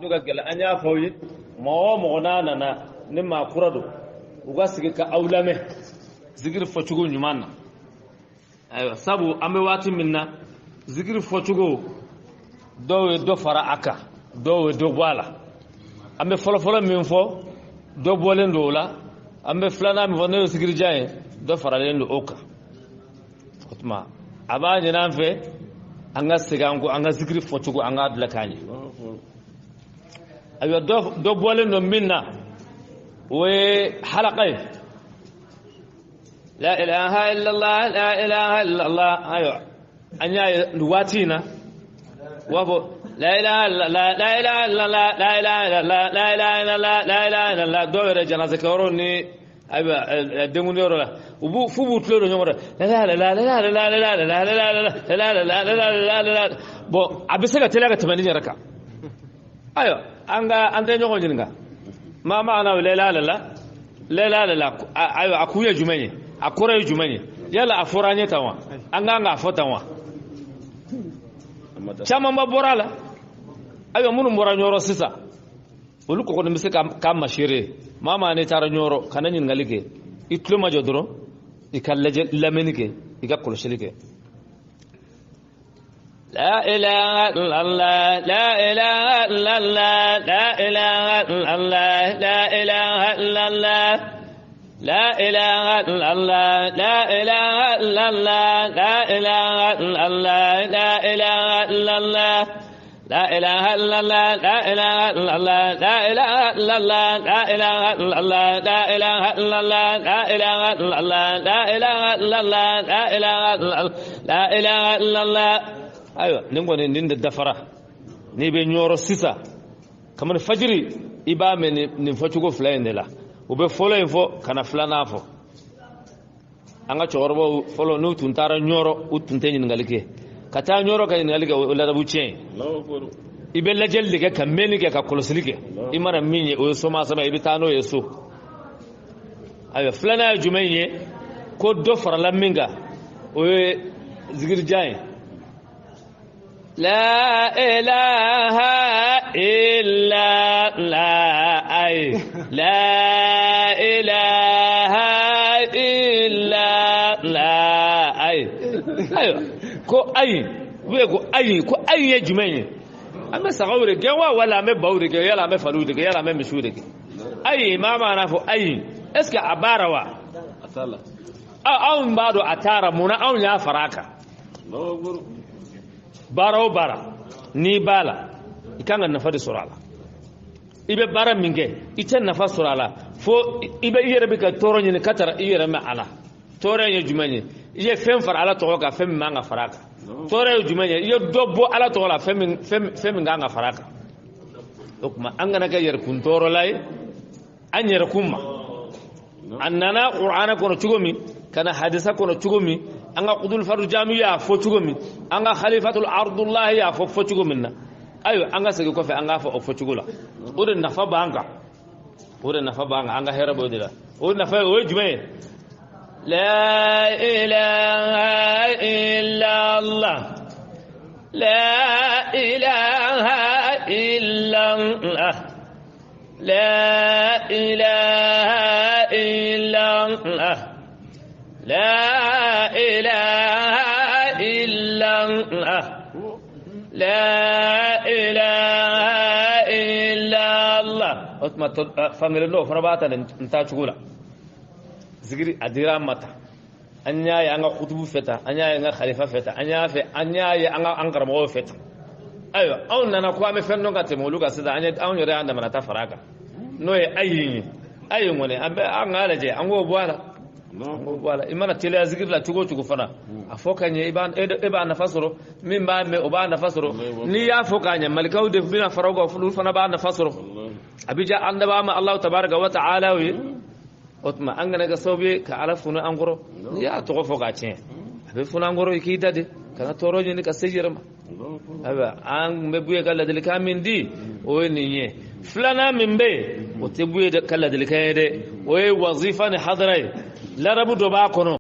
duga gela anya fawyi mo na ni ma kurado uga sigi ka aulame zikir focugo nyumanna aywa sabu ambe wati minna zikir focugo do fara aka do bwala ambe folo min fo do bolen do la ambe flana mi vono zikir jaye do fara len do oka otma abanye nanfe anga sigango anga zikir focugo anga dlakani aywa do bolen do minna وحلقين لا إله إلا الله لا إله إلا الله أيوة أنيا نواتينا وابو لا إله إلا الله لا إله إلا الله لا إله إلا الله لا إله إلا الله لا إله إلا الله دور جنازة كوروني أيوة دموني ولا وبو فبو تلو نمر لا لا لا لا لا لا لا لا لا لا لا لا لا لا لا بو أبيسك تلاقي تمانين ركع أيوة أنت نقول جنگا ما معنى لا لا لا لا لا لا ايوه akuya jumanye akora jumanye yala afuranye tawa anga afota wa chama maborala ayo munu mora nyoro sisa uluko ko mise kam mashire mama ne tara nyoro kananyin ngalige itlo ma jodro ikallaje lamenike ikakolo shilike لا إله إلا الله لا إله إلا الله لا إله إلا الله لا إله إلا الله لا إله إلا الله لا إله إلا الله لا إله إلا الله لا إله إلا الله لا إله إلا الله لا إله إلا الله لا إله إلا الله لا إله إلا الله لا إله إلا الله لا إله إلا الله لا إله إلا الله لا إله إلا الله لا إله إلا الله ayo ningo ne ninda dafara ni be nyoro sisa kamar fajiri iba me ni facugo flayende la ube folo info kana flana fo anga chorbo folo no tuntara nyoro utuntenyi ngalike kata nyoro ka ngalike la buche ibe la jelli ke kameni ke ka koloslike imara minye o so ma sama ibe tano yeso ayo flana jumenye ko do fara laminga o zikir jaye لا إله إلا الله أي لا إله إلا الله أي أيوة كو أي ويكو أي كو أي جمعي أما سغوري جوا ولا أما باوري جوا يلا أما فرودي جوا يلا أما مشهوري أي ما معناه فو أي إسك عبارة أصلا أو بعدو أتارا منا أو لا فراكا bara o bara ni bala ikanga nafa surala ibe bara minge ite nafa surala fo ibe yere be ka toro ni katara yere ma ala toro ye jumanye ye fem far ala to ka fem manga faraka toro ye jumanye ye dobbo ala to la fem nganga faraka dokma angana ka yer kun toro lay anyere kumma annana qur'ana kono tugomi kana hadisa kono tugomi anga qudul faru jamiya fo tugomi anga khalifatul ardullah ya fo tugominna ayo anga sege ko fe anga fo tugula uden nafa banga anga hera bodira uden nafa o jume la ilaha illa allah la ilaha illa allah la ilaha illa allah لا إله إلا الله لا إله إلا الله أتما فانغلو فرباتا انتا تقولا زغري أديرا متا أنيا يانغا خطبو فتا أنيا يانغا خليفة فتا أنيا يانغا أنقرمو فتا أيوة أو نانا كوامي فنونغا تمولوغا سيدا أنيا أو نيري عندما نتا فراغا نوي أي وني أنغا لجي أنغو بوالا wala imana tele azikir la tugo fana afokanye iba nafasoro min ba me oba nafasoro ni ya fokanye malikaw de bina farago fulu fana ba nafasoro abija andaba ma allah tabaaraka wa ta'ala wi otma angana ga sobe ka alafuna angoro ya to fokache abe funa angoro ikidade kana toroje ni ka sejirama aba an mebuye kala del kamindi o niye flana mimbe o tebuye kala del kayede o wazifa ni hadrai la rabu do ba kono